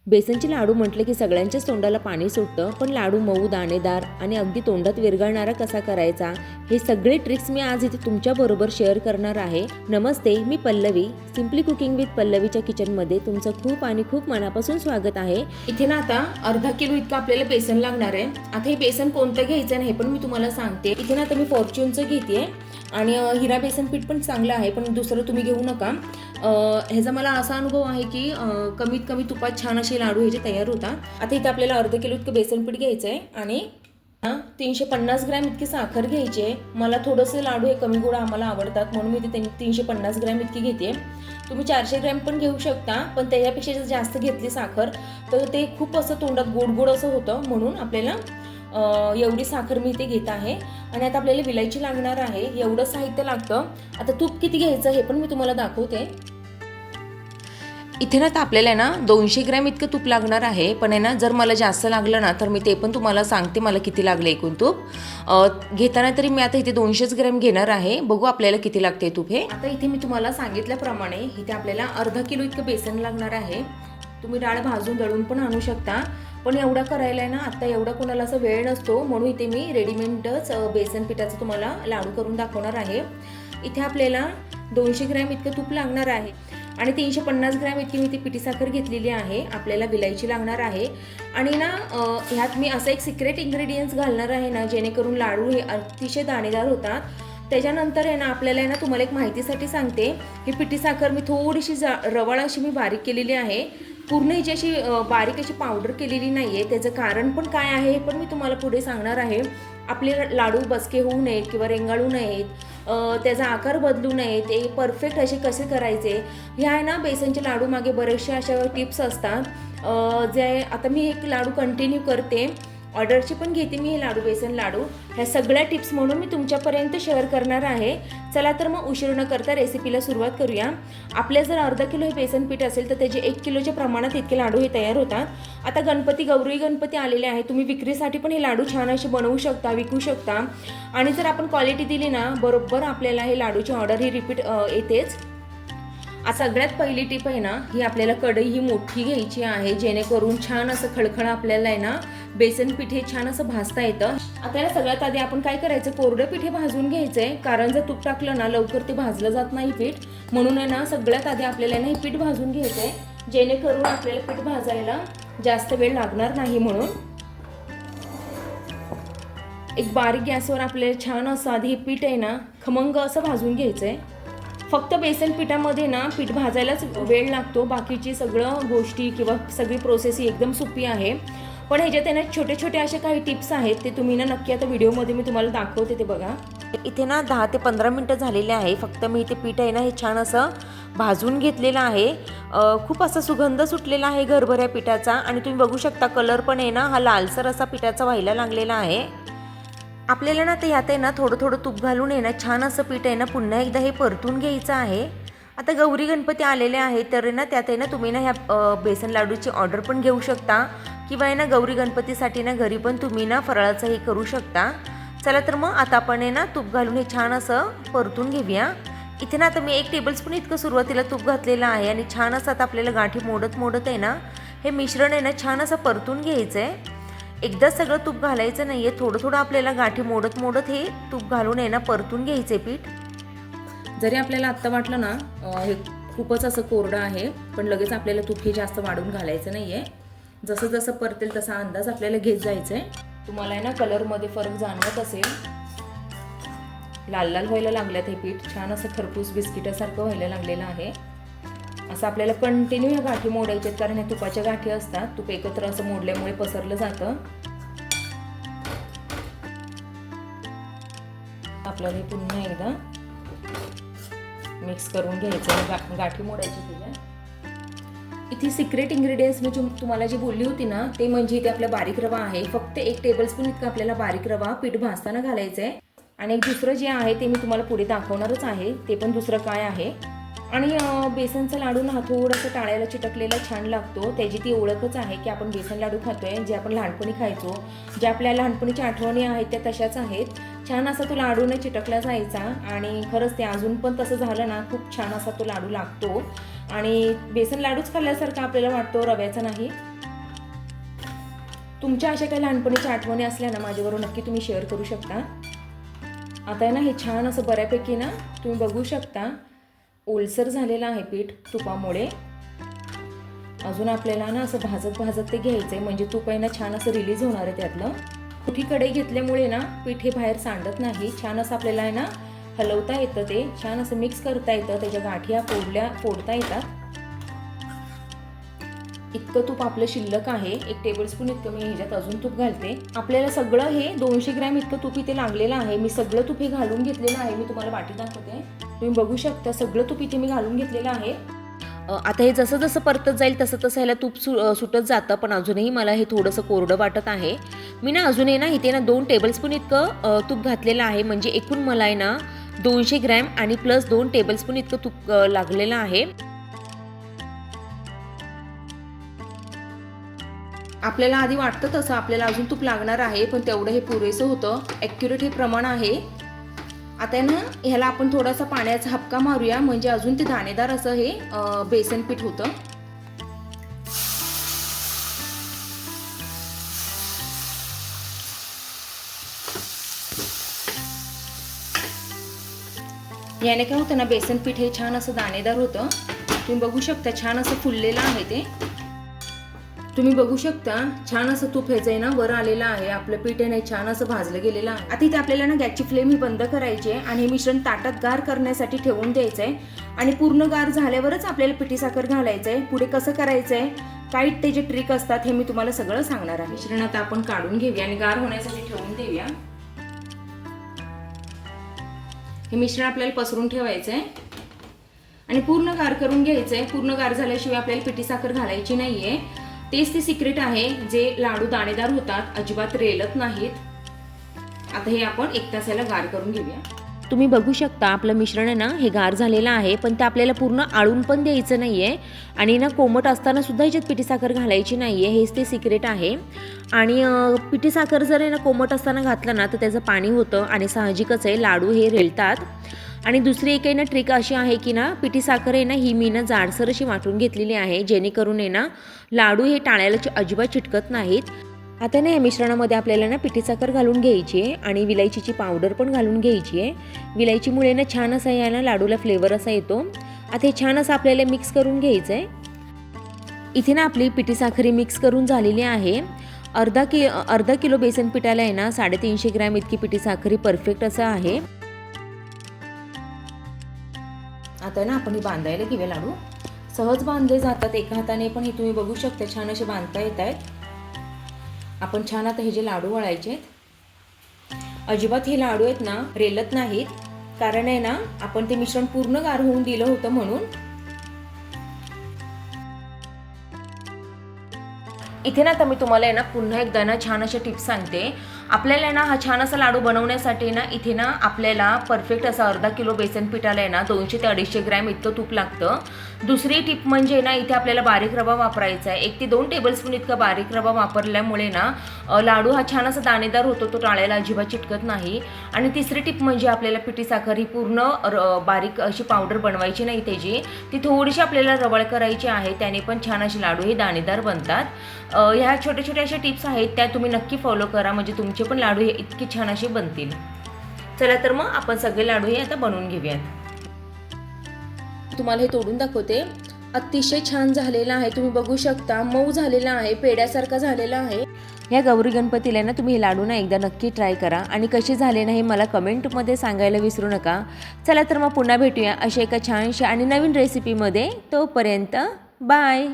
बेसनचे लाडू म्हटले की सगळ्यांच्याच तोंडाला पाणी सुटतं, पण लाडू मऊ, दाणेदार आणि अगदी तोंडात विरघळणारा कसा करायचा, हे सगळे ट्रिक्स मी आज इथे तुमच्याबरोबर शेअर करणार आहे. नमस्ते, मी पल्लवी. सिम्पली कुकिंग विथ पल्लवीच्या किचनमध्ये तुमचं खूप आणि खूप मनापासून स्वागत आहे. इथे ना आता अर्धा किलो इतकं आपल्याला बेसन लागणार आहे. आता हे बेसन कोणतं घ्यायचं नाही हे पण मी तुम्हाला सांगते. इथे ना आता मी फॉर्च्यूनचं घेते आणि हिरा बेसन पीठ पण चांगलं आहे, पण दुसरं तुम्ही घेऊ नका. ह्याचा मला असा अनुभव आहे की कमीत कमी तुपात छान असे लाडू ह्याचे तयार होतात. आता इथे आपल्याला अर्धा किलो इतकं बेसन पीठ घ्यायचं आहे आणि 350 ग्रॅम इतकी साखर घ्यायची आहे. मला थोडंसं लाडू हे कमी गोड आम्हाला आवडतात म्हणून मी ते 350 ग्रॅम इतकी घेते. तुम्ही 400 ग्रॅम पण घेऊ शकता, पण त्याच्यापेक्षा जर जास्त घेतली साखर तर ते खूप असं तोंडात गोड गोड असं होतं, म्हणून आपल्याला एवढी साखर मी इथे घेत आहे. आणि आता आपल्याला विलायची लागणार आहे, एवढं साहित्य लागतं. आता तूप किती घ्यायचं हे पण मी तुम्हाला दाखवते. इथे ना तर आपल्याला आहे ना 200 ग्रॅम इतकं तूप लागणार आहे, पण आहे ना जर मला जास्त लागलं ना तर मी ते पण तुम्हाला सांगते मला किती लागलं एकूण तूप. घेताना तरी मी आता इथे 200 ग्रॅम घेणार आहे. बघू आपल्याला किती लागते तूप हे. आता इथे मी तुम्हाला सांगितल्याप्रमाणे इथे आपल्याला अर्धा किलो इतकं बेसन लागणार आहे. तुम्ही डाळ भाजून दळून पण आणू शकता, पण एवढा करायला आहे ना आता एवढा कोणाला असं वेळ नसतो, म्हणून इथे मी रेडीमेडच बेसन पिठाचं तुम्हाला लाडू करून दाखवणार आहे. इथे आपल्याला 200 ग्रॅम इतकं तूप लागणार आहे आणि 350 ग्रॅम इतकी मी ती पिठी साखर घेतलेली आहे. आपल्याला विलायची लागणार आहे आणि ना ह्यात मी असं एक सिक्रेट इन्ग्रेडियंट्स घालणार आहे ना, जेणेकरून लाडू हे अतिशय दाणेदार होतात. त्याच्यानंतर आहे ना आपल्याला आहे ना तुम्हाला एक माहितीसाठी सांगते, ही पिठी साखर मी थोडीशी रवाळ अशी मी बारीक केलेली आहे. पूर्ण हिची अशी बारीक अशी पावडर केलेली नाही आहे. त्याचं कारण पण काय आहे हे पण मी तुम्हाला पुढे सांगणार आहे. आपले लाडू बसके होऊ नयेत किंवा रेंगाळू नयेत, त्याचा आकार बदलू नये, ते परफेक्ट असे कसे करायचे, ह्या आहे ना बेसनचे लाडू मागे बरेचशा अशा टिप्स असतात. जे आता मी एक लाडू कंटिन्यू करते, ऑर्डरचे पण घेते मी हे लाडू, बेसन लाडू. ह्या सगळ्या टिप्स म्हणून मी तुमच्यापर्यंत शेअर करणार आहे. चला तर मग उशीर न करता रेसिपीला सुरुवात करूया. आपल्या जर अर्धा किलो हे बेसन पीठ असेल तर त्याचे 1 किलोच्या प्रमाणात इतके लाडू हे तयार होतात. आता गौरी गणपती आलेले आहे, तुम्ही विक्रीसाठी पण हे लाडू छान असे बनवू शकता, विकू शकता. आणि जर आपण क्वालिटी दिली ना बरोबर आपल्याला हे लाडूची ऑर्डर ही रिपीट येतेच. सगळ्यात पहिली टीप आहे ना, ही आपल्याला कढई ही मोठी घ्यायची आहे, जेणेकरून छान असं खळखळ आपल्याला आहे ना बेसन पीठ हे छान असं भाजता येतं. आता सगळ्यात आधी आपण काय करायचं, कोरडं पीठ हे भाजून घ्यायचंय, कारण जर तूप टाकलं ना लवकर ते भाजलं जात नाही पीठ, म्हणून आहे ना सगळ्यात आधी आपल्याला ना हे पीठ भाजून घ्यायचंय, जेणेकरून आपल्याला पीठ भाजायला जास्त वेळ लागणार नाही. म्हणून एक बारीक गॅसवर आपल्याला छान असं आधी हे पीठ आहे ना खमंग असं भाजून घ्यायचंय. फक्त बेसन पिठामध्ये ना पीठ भाजायलाच वेळ लागतो, बाकीची सगळं गोष्टी किंवा सगळी प्रोसेस ही एकदम सोपी आहे. पण ह्याच्यात आहे ना छोटे छोटे असे काही टिप्स आहेत, ते तुम्ही ना नक्की आता व्हिडिओमध्ये मी तुम्हाला दाखवते. ते बघा, इथे ना 10 ते 15 मिनटं झालेले आहे. फक्त मी इथे पीठ आहे ना हे छान असं भाजून घेतलेलं आहे. खूप असा सुगंध सुटलेला आहे घरभऱ्या पिठाचा, आणि तुम्ही बघू शकता कलर पण आहे ना हा लालसर असा पिठाचा व्हायला लागलेला आहे. आपल्याला ना ते यात आहे ना थोडं थोडं तूप घालून आहे ना छान असं पीठ आहे ना पुन्हा एकदा हे परतून घ्यायचं आहे. आता गौरी गणपती आलेले आहेत, तर ना त्यात आहे ना तुम्ही ना ह्या बेसन लाडूची ऑर्डर पण घेऊ शकता, किंवा आहे ना गौरी गणपतीसाठी ना घरी पण तुम्ही ना फराळाचं हे करू शकता. चला तर मग आता आपण आहे ना तूप घालून हे छान असं परतून घेऊया. इथे ना आता मी 1 टेबलस्पून इतकं सुरुवातीला तूप घातलेलं आहे, आणि छान असं आता आपल्याला गाठी मोडत मोडत आहे ना हे मिश्रण आहे ना छान असं परतून घ्यायचं आहे. एकदाच सगळं तूप घालायचं नाही आहे, थोडं थोडं आपल्याला गाठी मोडत मोडत हे तूप घालून आहे ना परतून घ्यायचे पीठ. जरी आपल्याला आत्ता वाटलं ना हे खूपच असं कोरडं आहे, पण लगेच आपल्याला तूप हे जास्त वाढून घालायचं नाही आहे. जसं जसं परतेल तसा अंदाज आपल्याला घेत जायचं आहे. तुम्हाला आहे ना कलरमध्ये फरक जाणवत असेल, लाल लाल व्हायला लागल्यात हे पीठ, छान असं खरपूस बिस्किटासारखं व्हायला लागलेलं आहे. असं आपल्याला कंटिन्यू ह्या गाठी मोडायच्यात, कारण ह्या तुपाच्या गाठी असतात, तूप एकत्र असं मोडल्यामुळे पसरलं जातं. आपल्याला हे पुन्हा एकदा मिक्स करून घ्यायचं, गाठी मोडायची तिला. इथे सिक्रेट इन्ग्रेडियंट्स मी तुम्हाला जी बोलली होती ना, ते म्हणजे इथे आपला बारीक रवा आहे. फक्त 1 टेबलस्पून इतका आपल्याला बारीक रवा पीठ भाजताना घालायचं आहे. आणि एक दुसरं जे आहे ते मी तुम्हाला पुढे दाखवणारच आहे, ते पण दुसरं काय आहे. आणि बेसनचा लाडू ना थोडंसं टाळ्याला चिटकलेला छान लागतो, त्याची ती ओळखच आहे की आपण बेसन लाडू खातोय, जे आपण लहानपणी खायचो, ज्या आपल्या लहानपणीच्या आठवणी आहेत त्या तशाच आहेत. छान असा तो लाडूने चिटकला जायचा, आणि खरंच ते अजून पण तसं झालं ना खूप छान असा तो लाडू लागतो. आणि बेसन लाडूच खाल्ल्यासारखा आपल्याला वाटतो, रव्याचा नाही. तुमच्या अशा काही लहानपणीच्या आठवणी असल्या ना माझ्याबरोबर नक्की तुम्ही शेअर करू शकता. आता आहे ना हे छान असं बऱ्यापैकी ना तुम्ही बघू शकता ओलसर झालेलं आहे पीठ तुपामुळे. अजून आपल्याला ना असं भाजत ते घ्यायचं आहे, म्हणजे तूप आहे ना छान असं रिलीज होणार आहे त्यातलं. मोठी कढई घेतल्यामुळे ना पीठ हे बाहेर सांडत नाही. छान असं आपल्याला आहे ना हलवता येतं, ते छान असं मिक्स करता येतं, त्याच्या गाठ्या फोडता येतात. इतकं तूप आपलं शिल्लक आहे. 1 टेबलस्पून इतकं मी ह्याच्यात अजून तूप घालते. आपल्याला सगळं हे 200 ग्रॅम इतकं तूप इथे लागलेलं आहे. मी सगळं तूप हे घालून घेतलेलं आहे. मी तुम्हाला वाटी दाखवते, तुम्ही बघू शकता सगळं तूप इथे मी घालून घेतलेलं आहे. आता हे जसं जसं परतत जाईल तसं ह्याला तूप सुटत जातं, पण अजूनही मला हे थोडंसं कोरडं वाटत आहे. मी ना अजूनही ना इथे ना 2 टेबलस्पून इतकं तूप घातलेलं आहे, म्हणजे एकूण मला आहे ना 200 ग्रॅम आणि प्लस 2 टेबलस्पून इतकं तूप लागलेलं आहे. आपल्याला आधी वाटतं तसं आपल्याला अजून तूप लागणार आहे, पण तेवढं हे पुरेसं होतं. ॲक्युरेट हे प्रमाण आहे. आता ना ह्याला आपण थोडासा पाण्याचा हपका मारूया, म्हणजे अजून ते दाणेदार असं हे बेसन पीठ होतं. याने काय होतं ना बेसन पीठ हे छान असं दाणेदार होतं. तुम्ही बघू शकता छान असं फुललेलं आहे ते. तुम्ही बघू शकता छान असं तूप ह्याचं ना वर आलेलं आहे. आपलं पीठ आहे ना छान असं भाजलं गेलेलं आहे. आता इथे आपल्याला ना गॅसची फ्लेम ही बंद करायची आहे आणि हे मिश्रण ताटात गार करण्यासाठी ठेवून द्यायचं आहे. आणि पूर्ण गार झाल्यावरच आपल्याला पिठी साखर घालायचं आहे. पुढे कसं करायचं आहे, काही ते जे ट्रिक असतात हे मी तुम्हाला सगळं सांगणार आहे. मिश्रण आता आपण काढून घेऊया आणि गार होण्यासाठी ठेवून देऊया. हे मिश्रण आपल्याला पसरून ठेवायचं आहे आणि पूर्ण गार करून घ्यायचं आहे. पूर्ण गार झाल्याशिवाय आपल्याला पिठी साखर घालायची नाहीये. तेच ते सिक्रेट आहे जे लाडू दाणेदार होतात, अजिबात रेलत नाहीत. आता हे आपण 1 तासाला गार करून घेऊया. तुम्ही बघू शकता आपलं मिश्रण आहे ना हे गार झालेलं आहे, पण ते आपल्याला पूर्ण आळून पण द्यायचं नाहीये आणि ना कोमट असताना सुद्धा ह्याच्यात पिठी साखर घालायची नाहीये. हेच ते सिक्रेट आहे. आणि पिठी साखर जर आहे ना कोमट असताना घातलं ना तर त्याचं पाणी होतं आणि साहजिकच आहे लाडू हे रेलतात. आणि दुसरी एक आहे ना ट्रिक अशी आहे की ना पिठी साखर आहे ना ही मी ना जाडसर अशी वाटून घेतलेली आहे, जेणेकरून आहे ना लाडू हे टाळ्याला अजिबात चिटकत नाहीत. आता ना या मिश्रणामध्ये आपल्याला ना पिठी साखर घालून घ्यायची आहे आणि विलायचीची पावडर पण घालून घ्यायची आहे. विलायचीमुळे ना छान असा याला लाडूला फ्लेवर असा येतो. आता हे छान असं आपल्याला मिक्स करून घ्यायचं आहे. इथे ना आपली पिठी साखर मिक्स करून झालेली आहे. अर्धा किलो बेसन पिठाला आहे ना 350 ग्रॅम इतकी पिठी साखर परफेक्ट असं आहे. आता ना आपण हे बांधायला घेऊया. लाडू सहज बांधले जातात एका हाताने, पण हे तुम्ही बघू शकता छान असे बांधता येत आहेत. आपण छान आता हे जे लाडू वळायचे आहेत. अजिबात हे लाडू आहेत ना रेलत नाहीत, कारण आहे ना आपण ते मिश्रण पूर्ण गार होऊन दिलं होतं म्हणून. इथे ना आता मी तुम्हाला आहे ना पुन्हा एकदा ना छान अशा टिप्स सांगते. आपल्याला ना हा छान असा लाडू बनवण्यासाठी ना इथे ना आपल्याला परफेक्ट असा अर्धा किलो बेसन पिठाला आहे ना 200 ते 250 ग्रॅम इतकं तूप लागतं. दुसरी टिप म्हणजे ना इथे आपल्याला बारीक रवा वापरायचा आहे. 1 ते 2 टेबलस्पून इतका बारीक रवा वापरल्यामुळे ना लाडू हा छान असा दाणेदार होतो, तो टाळ्याला अजिबात चिटकत नाही. आणि तिसरी टिप म्हणजे आपल्याला पिठी साखर ही पूर्ण बारीक अशी पावडर बनवायची नाही त्याची, ती थोडीशी आपल्याला रवाळ करायची आहे. त्याने पण छान असे लाडू हे दाणेदार बनतात. ह्या छोट्या छोट्या अशा टिप्स आहेत त्या तुम्ही नक्की फॉलो करा, म्हणजे तुमचे पण लाडू हे इतके छान असे बनतील. चला तर मग आपण सगळे लाडू हे आता बनवून घेऊयात. तुम्हाला हे तोडून दाखवते. अतिशय छान झालेला आहे. तुम्ही बघू शकता मऊ झालेला आहे, पेड्यासारखा झालेला आहे. या गौरी गणपतीला ना तुम्ही हे लाडू ना एकदा नक्की ट्राय करा आणि कसे झाले ना हे मला कमेंटमध्ये सांगायला विसरू नका. चला तर मग पुन्हा भेटूया अशा एका छानशा आणि नवीन रेसिपीमध्ये. तोपर्यंत बाय.